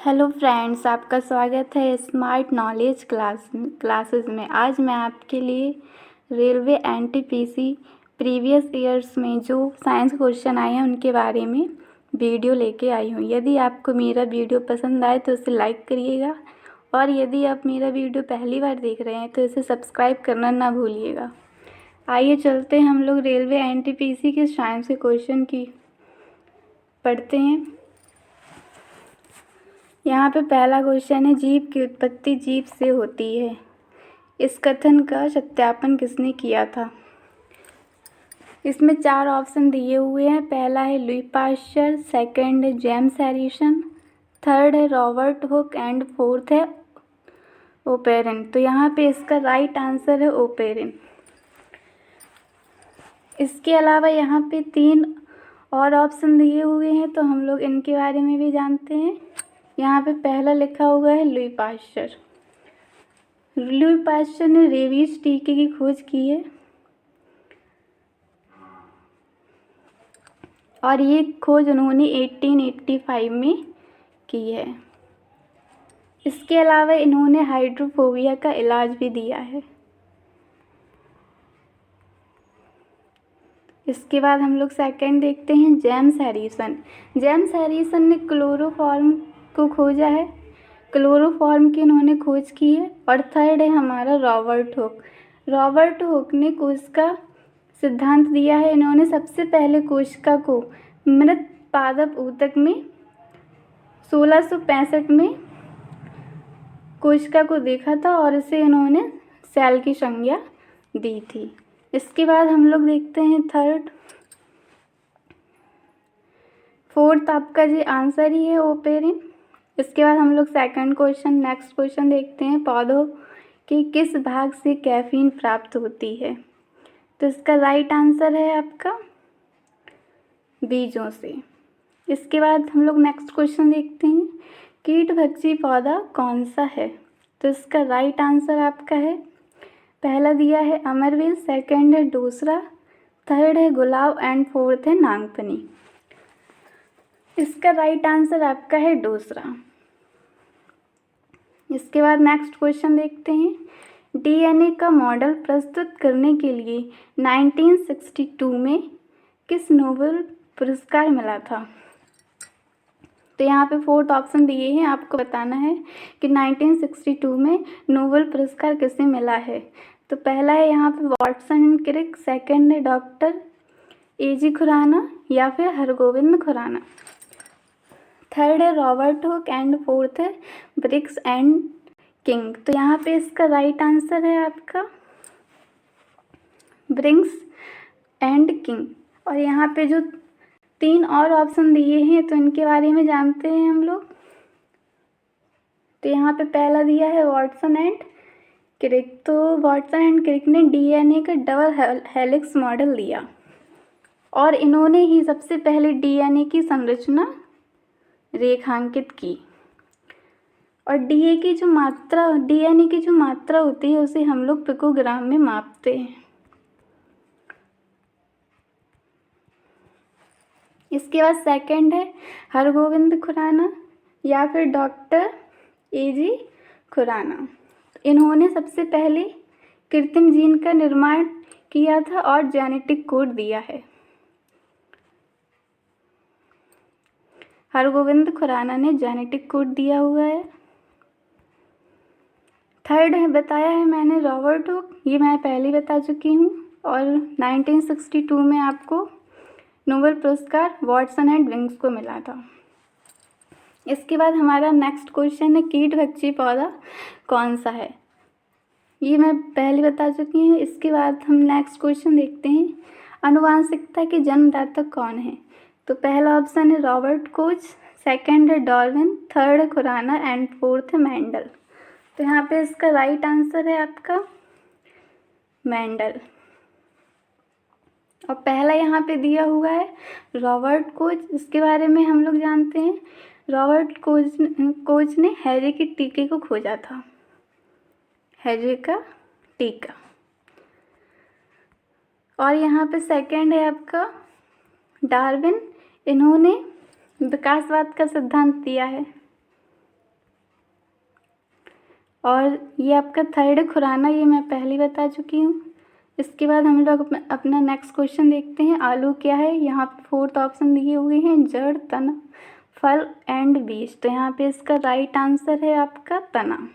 Hello friends, आपका स्वागत है स्मार्ट नॉलेज क्लासेस में। आज मैं आपके लिए रेलवे एनटीपीसी प्रीवियस ईयर्स में जो साइंस क्वेश्चन आए हैं उनके बारे में वीडियो लेके आई हूँ। यदि आपको मेरा वीडियो पसंद आए तो उसे लाइक करिएगा, और यदि आप मेरा वीडियो पहली बार देख रहे हैं तो इसे सब्सक्राइब करना ना भूलिएगा। आइए चलते हैं, हम लोग रेलवे एनटीपीसी के साइंस के क्वेश्चन की पढ़ते हैं। यहाँ पे पहला क्वेश्चन है, जीभ की उत्पत्ति जीभ से होती है। इस कथन का सत्यापन किसने किया था? इसमें 4 ऑप्शन दिए हुए हैं। पहला है लुई पाश्चर, सेकंड है जेम्स हैरिसन, थर्ड है रॉबर्ट हुक एंड फोर्थ है ओपेरिन। तो यहाँ पे इसका राइट आंसर है ओपेरिन। इसके अलावा यहाँ पे 3 और ऑप्शन दिए हुए हैं, तो हम लोग इनके बारे में भी जानते हैं। यहाँ पे पहला लिखा हुआ है लुई पाश्चर। लुई पाश्चर ने रेबीज टीके की खोज की है, और ये खोज उन्होंने 1885 में की है। इसके अलावा इन्होंने हाइड्रोफोबिया का इलाज भी दिया है। इसके बाद हम लोग सेकंड देखते हैं, जेम्स हैरिसन। जेम्स हैरिसन ने क्लोरोफॉर्म को खोजा है, क्लोरोफॉर्म की इन्होंने खोज की है। और थर्ड है हमारा रॉबर्ट हुक। रॉबर्ट हुक ने कोशिका सिद्धांत दिया है। इन्होंने सबसे पहले कोशिका को मृत पादप ऊतक में 1665 में कोशिका को देखा था, और इसे इन्होंने सेल की संज्ञा दी थी। इसके बाद हम लोग देखते हैं फोर्थ आपका जी आंसर ही है ओपेरिन। इसके बाद हम लोग नेक्स्ट क्वेश्चन देखते हैं, पौधों के किस भाग से कैफीन प्राप्त होती है? तो इसका राइट आंसर है आपका बीजों से। इसके बाद हम लोग नेक्स्ट क्वेश्चन देखते हैं, कीटभक्षी पौधा कौन सा है? तो इसका राइट आंसर आपका है, पहला दिया है अमरवेल, सेकंड है दूसरा, थर्ड है गुलाब एंड फोर्थ है नागफनी। इसका राइट आंसर आपका है दूसरा। इसके बाद नेक्स्ट क्वेश्चन देखते हैं, डीएनए का मॉडल प्रस्तुत करने के लिए 1962 में किस नोबेल पुरस्कार मिला था? तो यहाँ पे 4th ऑप्शन दिए हैं, आपको बताना है कि 1962 में नोबेल पुरस्कार किसे मिला है। तो पहला है यहाँ पे वॉटसन एंड क्रिक, सेकंड है डॉक्टर एजी खुराना या फिर हरगोविंद खुराना, थर्ड है रॉबर्ट हुक एंड फोर्थ है ब्रिक्स एंड किंग। तो यहाँ पे इसका राइट आंसर है आपका ब्रिक्स एंड किंग। और यहाँ पे जो 3 और ऑप्शन दिए हैं तो इनके बारे में जानते हैं हम लोग। तो यहाँ पे पहला दिया है वॉटसन एंड क्रिक। तो वॉटसन एंड क्रिक ने डीएनए का डबल हेलिक्स मॉडल दिया, और इन्होंने ही सबसे पहले डीएनए की संरचना रेखांकित की। और डीएनए की जो मात्रा होती है उसे हम लोग पिकोग्राम में मापते हैं। इसके बाद सेकंड है हरगोविंद खुराना या फिर डॉक्टर एजी खुराना। इन्होंने सबसे पहले कृत्रिम जीन का निर्माण किया था और जेनेटिक कोड दिया है। हरगोविंद खुराना ने जेनेटिक कोड दिया हुआ है। थर्ड है बताया है मैंने रॉबर्ट हुक, ये मैं पहले बता चुकी हूँ। और 1962 में आपको नोबेल पुरस्कार वॉटसन एंड विंग्स को मिला था। इसके बाद हमारा नेक्स्ट क्वेश्चन है, कीटभक्षी पौधा कौन सा है? ये मैं पहले बता चुकी हूँ। इसके बाद हम नेक्स्ट क्वेश्चन देखते हैं, आनुवांशिकता के जन्मदाता कौन है? तो पहला ऑप्शन है रॉबर्ट कोच, सेकंड है डार्विन, थर्ड है खुराना एंड फोर्थ है मेंडल। तो यहाँ पे इसका राइट आंसर है आपका मेंडल। और पहला यहाँ पे दिया हुआ है रॉबर्ट कोच। इसके बारे में हम लोग जानते हैं, रॉबर्ट कोच ने हैरे के टीके को खोजा था, हैरे का टीका। और यहाँ पे सेकंड है आपका डार्विन, इन्होंने विकासवाद का सिद्धांत दिया है। और ये आपका थर्ड खुराना, ये मैं पहले बता चुकी हूँ। इसके बाद हम लोग अपना नेक्स्ट क्वेश्चन देखते हैं। आलू क्या है? यहाँ पे फोर्थ ऑप्शन दिए हुए हैं, जड़, तना, फल एंड बीज। तो यहाँ पे इसका राइट आंसर है आपका तना।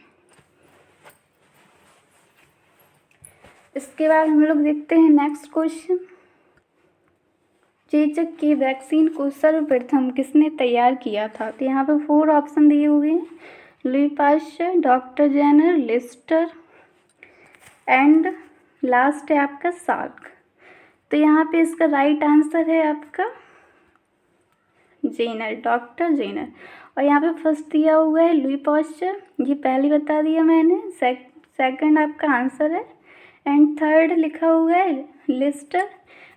इसके बाद हम लोग देखते हैं नेक्स्ट क्वेश्चन। चेचक की वैक्सीन को सर्वप्रथम किसने तैयार किया था? तो यहाँ पे 4 ऑप्शन दिए हुए हैं, Louis Pasteur, doctor Jenner, Lister and last है आपका साल्क। तो यहाँ पे इसका राइट आंसर है आपका जेनर, डॉक्टर जेनर। और यहाँ पे फर्स्ट दिया हुआ है लुई पाश्चर, ये पहले बता दिया मैंने। सेकंड आपका आंसर है। एंड थर्ड लिखा हुआ है लिस्टर।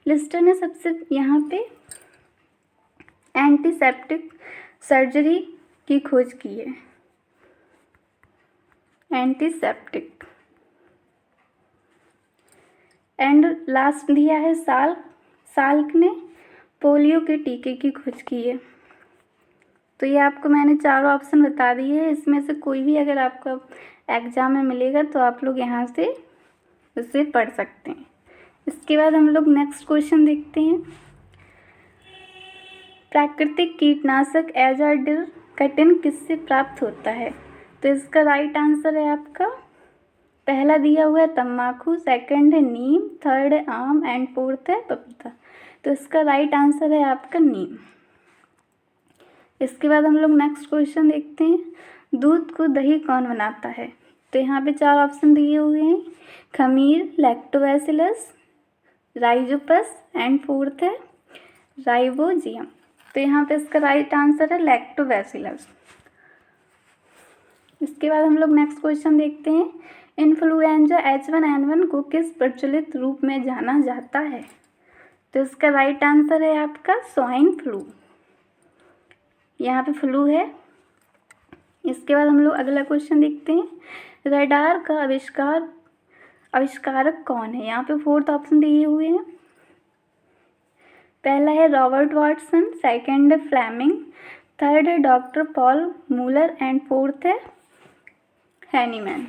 लिस्टर ने सबसे यहाँ पे एंटीसेप्टिक सर्जरी की खोज की है, एंटीसेप्टिक। एंड लास्ट दिया है साल्क। साल्क ने पोलियो के टीके की खोज की है। तो ये आपको मैंने 4 ऑप्शन बता दिए हैं, इसमें से कोई भी अगर आपका एग्जाम में मिलेगा तो आप लोग यहाँ से उसे पढ़ सकते हैं। इसके बाद हम लोग नेक्स्ट क्वेश्चन देखते हैं। प्राकृतिक कीटनाशक एजाडिल कटिन किससे प्राप्त होता है? तो इसका राइट आंसर है आपका, पहला दिया हुआ है तम्बाकू, सेकंड है नीम, थर्ड है आम एंड फोर्थ है पपीता। तो इसका राइट आंसर है आपका नीम। इसके बाद हम लोग नेक्स्ट क्वेश्चन देखते हैं। दूध को दही कौन बनाता है? तो यहाँ पे 4 ऑप्शन दिए हुए हैं, खमीर, लैक्टोबैसिलस, राइजोपस एंड फोर्थ है राइबोजियम। तो यहाँ पे इसका राइट आंसर है लैक्टोबैसिलस। इसके बाद हम लोग नेक्स्ट क्वेश्चन देखते हैं। इन्फ्लुएंजा H1N1 को किस प्रचलित रूप में जाना जाता है? तो इसका राइट आंसर है आपका स्वाइन फ्लू, यहाँ पे फ्लू है। इसके बाद हम लोग अगला क्वेश्चन देखते हैं। रडार का आविष्कारक कौन है? यहाँ पे 4th ऑप्शन दिए हुए हैं, पहला है रॉबर्ट वाटसन, सेकंड है फ्लेमिंग, थर्ड है doctor Paul Müller and fourth है हैनीमैन।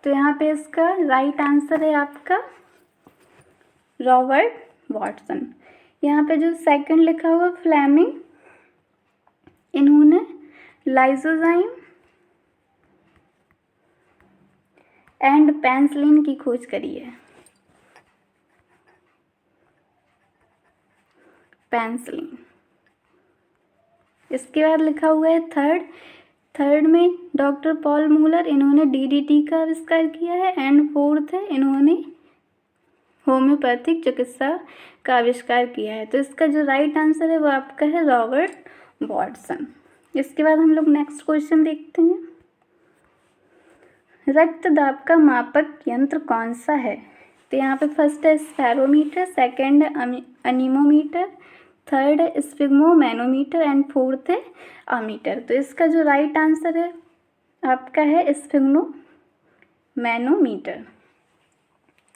तो यहाँ पे इसका राइट आंसर है आपका रॉबर्ट वाटसन। यहाँ पे जो सेकंड लिखा हुआ फ्लेमिंग, इन्होंने लाइसोजाइम एंड पेनिसिलिन की खोज करी है, पेनिसिलिन। इसके बाद लिखा हुआ है थर्ड में डॉक्टर पॉल मूलर, इन्होंने डीडीटी का आविष्कार किया है। एंड फोर्थ है, इन्होंने होम्योपैथिक चिकित्सा का आविष्कार किया है। तो इसका जो राइट आंसर है वो आपका है रॉबर्ट वाटसन। इसके बाद हम लोग नेक्स्ट क्वेश्चन देखते हैं। रक्त दाब का मापक यंत्र कौन सा है? तो यहाँ पे फर्स्ट है स्पेरोमीटर, सेकंड है अनीमोमीटर, थर्ड है स्फिग्मोमैनोमीटर एंड फोर्थ है अमीटर। तो इसका जो राइट आंसर है आपका है स्फिग्मोमैनोमीटर।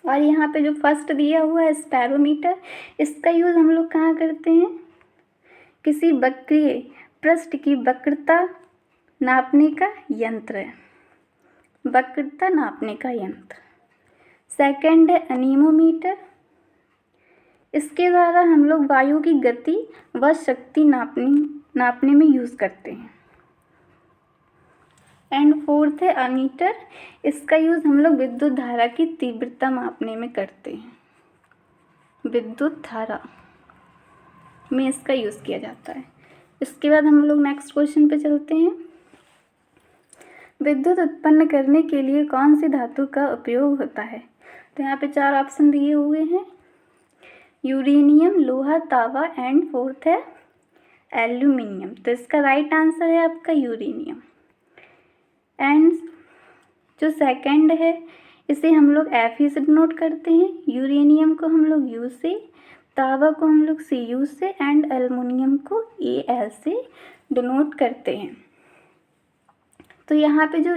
और यहाँ पे जो फर्स्ट दिया हुआ है स्पेरोमीटर, इसका यूज़ हम लोग कहाँ करते हैं? किसी वक्रीय पृष्ठ की वक्रता नापने का यंत्र है, वक्रता नापने का यंत्र। सेकंड है अनीमोमीटर, इसके द्वारा हम लोग वायु की गति व शक्ति नापने में यूज़ करते हैं। एंड फोर्थ है अमीटर, इसका यूज़ हम लोग विद्युत धारा की तीव्रता मापने में करते हैं, विद्युत धारा में इसका यूज़ किया जाता है। इसके बाद हम लोग नेक्स्ट क्वेश्चन पे चलते हैं। विद्युत उत्पन्न करने के लिए कौन सी धातु का उपयोग होता है? तो यहाँ पे 4 ऑप्शन दिए हुए हैं, यूरेनियम, लोहा, तांबा एंड फोर्थ है एल्यूमिनियम। तो इसका राइट आंसर है आपका यूरेनियम। एंड जो सेकंड है, इसे हम लोग Fe से डिनोट करते हैं, यूरेनियम को हम लोग U से, तांबा को हम लोग Cu से एंड एल्युमिनियम को Al से डिनोट करते हैं। तो यहाँ पे जो